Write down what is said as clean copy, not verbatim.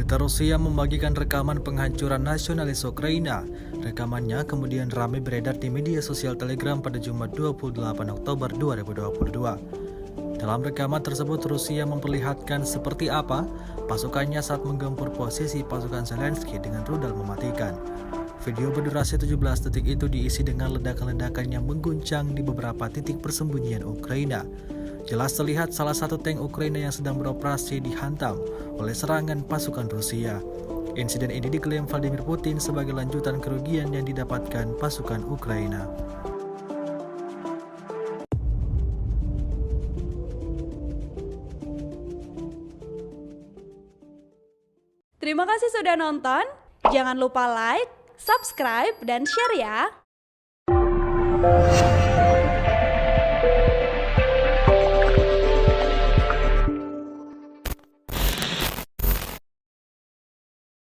Militer Rusia membagikan rekaman penghancuran nasionalis Ukraina. Rekamannya kemudian ramai beredar di media sosial Telegram pada Jumat 28 Oktober 2022. Dalam rekaman tersebut, Rusia memperlihatkan seperti apa pasukannya saat menggempur posisi pasukan Zelensky dengan rudal mematikan. Video berdurasi 17 detik itu diisi dengan ledakan-ledakan yang mengguncang di beberapa titik persembunyian Ukraina. Jelas terlihat salah satu tank Ukraina yang sedang beroperasi dihantam oleh serangan pasukan Rusia. Insiden ini diklaim Vladimir Putin sebagai lanjutan kerugian yang didapatkan pasukan Ukraina. Terima kasih sudah nonton. Jangan lupa like, subscribe, dan share ya.